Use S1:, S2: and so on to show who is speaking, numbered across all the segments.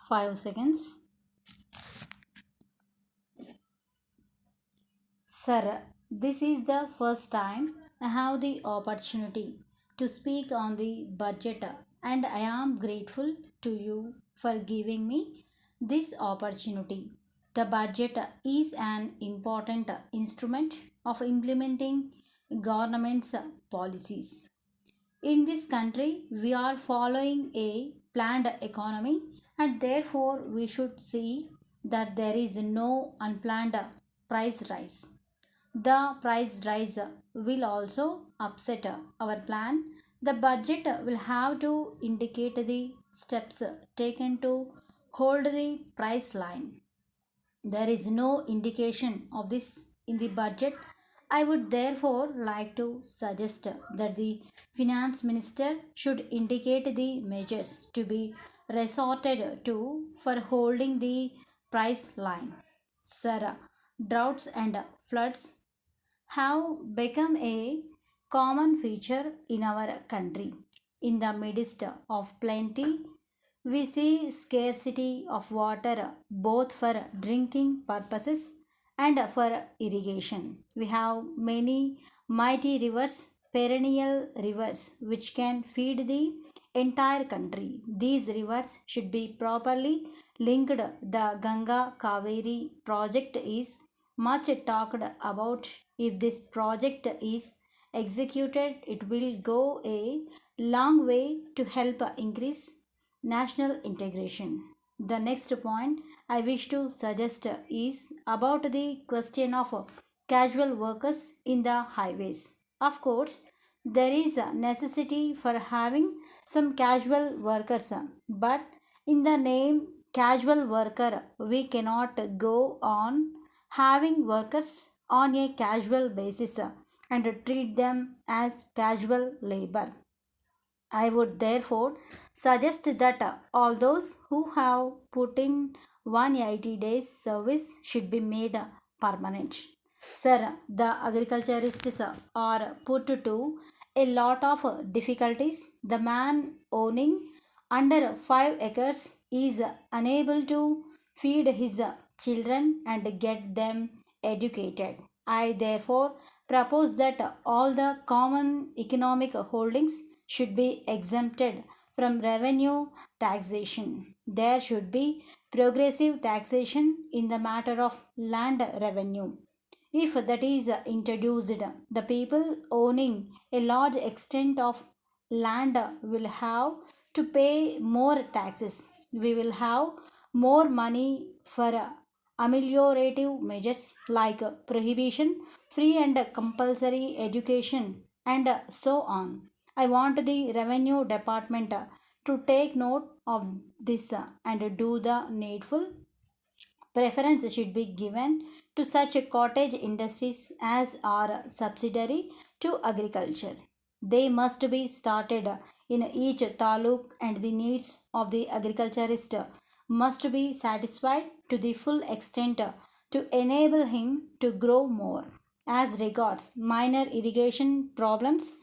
S1: 5 seconds. Sir, this is the first time I have the opportunity to speak on the budget, and I am grateful to you for giving me this opportunity. The budget is an important instrument of implementing government's policies. In this country, we are following a planned economy, and therefore we should see that there is no unplanned price rise. The price rise will also upset our plan. The budget will have to indicate the steps taken to hold the price line. There is no indication of this in the budget. I would therefore like to suggest that the finance minister should indicate the measures to be resorted to for holding the price line. Sir, droughts and floods have become a common feature in our country. In the midst of plenty, we see scarcity of water both for drinking purposes and for irrigation. We have many mighty rivers, perennial rivers, which can feed the entire country. These rivers should be properly linked. The Ganga Kaveri project is much talked about. If this project is executed, it will go a long way to help increase national integration. The next point I wish to suggest is about the question of casual workers in the highways. Of course, there is a necessity for having some casual workers, but in the name casual worker, we cannot go on having workers on a casual basis and treat them as casual labor. I would therefore suggest that all those who have put in 180 days service should be made permanent. Sir, the agriculturists are put to a lot of difficulties. The man owning under 5 acres is unable to feed his children and get them educated. I therefore propose that all the common economic holdings should be exempted from revenue taxation. There should be progressive taxation in the matter of land revenue. If that is introduced, the people owning a large extent of land will have to pay more taxes. We will have more money for ameliorative measures like prohibition, free and compulsory education, and so on. I want the revenue department to take note of this and do the needful. Preference should be given to such cottage industries as are subsidiary to agriculture. They must be started in each taluk, and the needs of the agriculturist must be satisfied to the full extent to enable him to grow more. As regards minor irrigation problems,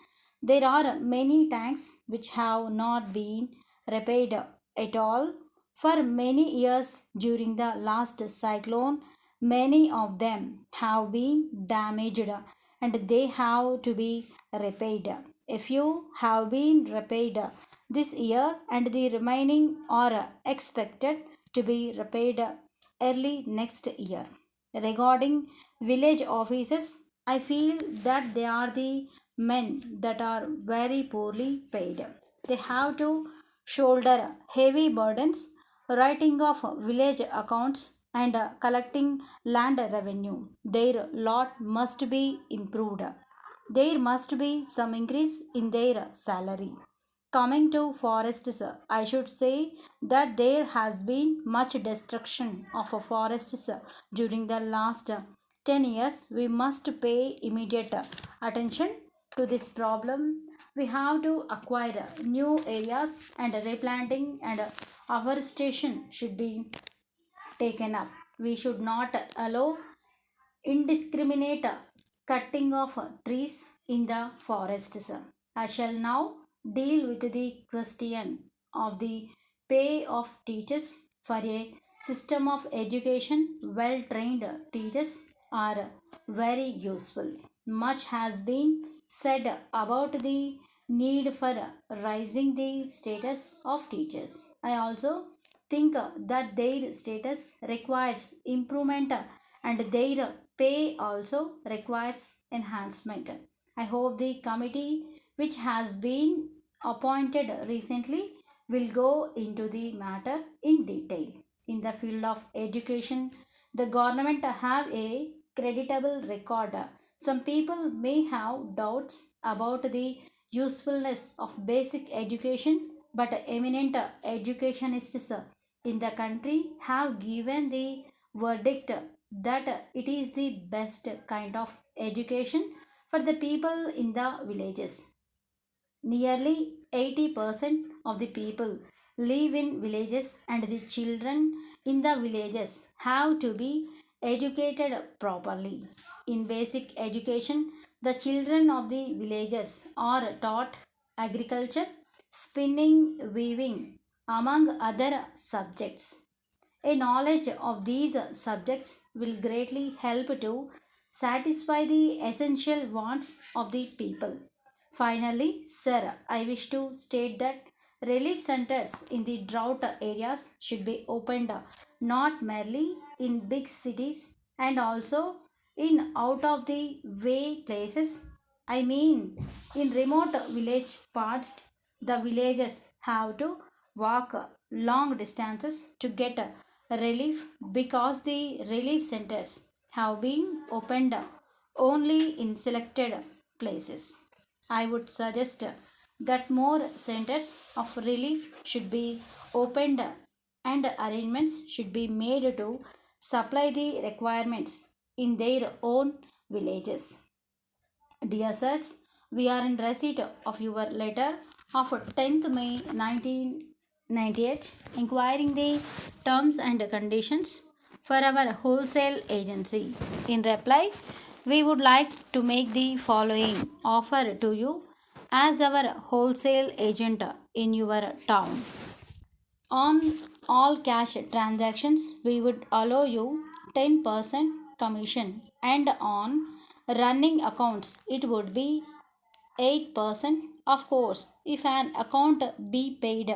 S1: there are many tanks which have not been repaired at all for many years during the last cyclone. Many of them have been damaged and they have to be repaired. A few have been repaired this year and the remaining are expected to be repaired early next year. Regarding village offices, I feel that they are the men that are very poorly paid. They have to shoulder heavy burdens, writing of village accounts and collecting land revenue. Their lot must be improved. There must be some increase in their salary. Coming to forests, I should say that there has been much destruction of forests during the last 10 years. We must pay immediate attention to this problem. We have to acquire new areas and replanting and afforestation should be taken up. We should not allow indiscriminate cutting of trees in the forests. I shall now deal with the question of the pay of teachers. For a system of education, well trained teachers are very useful. Much has been said about the need for raising the status of teachers. I also think that their status requires improvement and their pay also requires enhancement. I hope the committee which has been appointed recently will go into the matter in detail. In the field of education, the government have a creditable record. Some people may have doubts about the usefulness of basic education, but eminent educationists in the country have given the verdict that it is the best kind of education for the people in the villages. Nearly 80% of the people live in villages, and the children in the villages have to be educated properly. In basic education, the children of the villagers are taught agriculture, spinning, weaving, among other subjects. A knowledge of these subjects will greatly help to satisfy the essential wants of the people. Finally, sir, I wish to state that relief centers in the drought areas should be opened not merely in big cities and also in out of the way places. I mean, in remote village parts, the villagers have to walk long distances to get relief because the relief centers have been opened only in selected places. I would suggest that more centers of relief should be opened and arrangements should be made to supply the requirements in their own villages. Dear sirs, we are in receipt of your letter of 10th May 1998 inquiring the terms and conditions for our wholesale agency. In reply, we would like to make the following offer to you as our wholesale agent in your town. On all cash transactions, we would allow you 10% commission, and on running accounts, it would be 8%. Of course, if an account be paid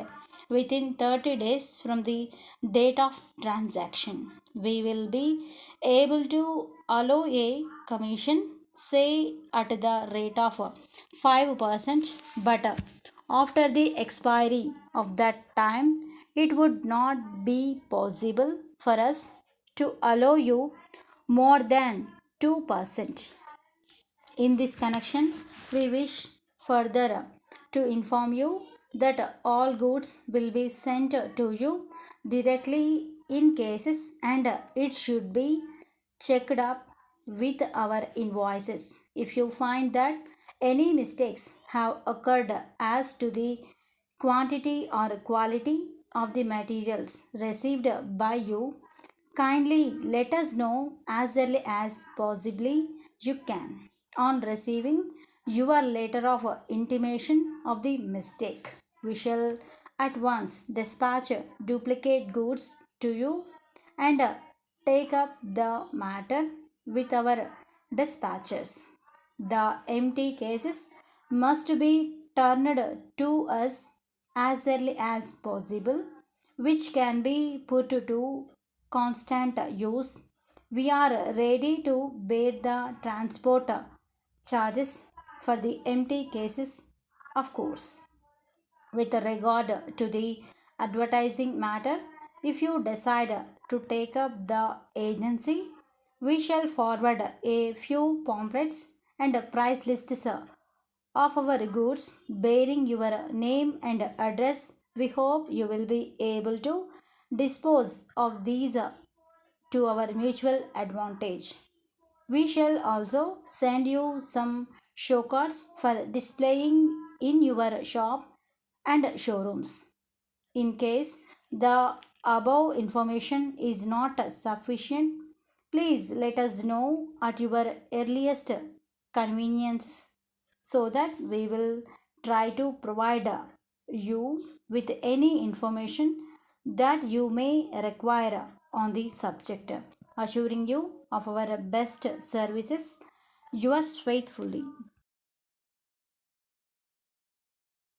S1: within 30 days from the date of transaction, we will be able to allow a commission, say at the rate of 5%, but after the expiry of that time, it would not be possible for us to allow you more than 2%. In this connection, we wish further to inform you that all goods will be sent to you directly in cases, and it should be checked up with our invoices. If you find that any mistakes have occurred as to the quantity or quality of the materials received by you, kindly let us know as early as possibly you can. On receiving your letter of intimation of the mistake, we shall at once dispatch duplicate goods to you and take up the matter with our dispatchers. The empty cases must be turned to us as early as possible, which can be put to constant use. We are ready to bear the transport charges for the empty cases, of course. With regard to the advertising matter, if you decide to take up the agency, we shall forward a few pamphlets and price lists of our goods bearing your name and address. We hope you will be able to dispose of these to our mutual advantage. We shall also send you some show cards for displaying in your shop and showrooms. In case the above information is not sufficient, please let us know at your earliest convenience so that we will try to provide you with any information that you may require on the subject, assuring you of our best services. Yours faithfully.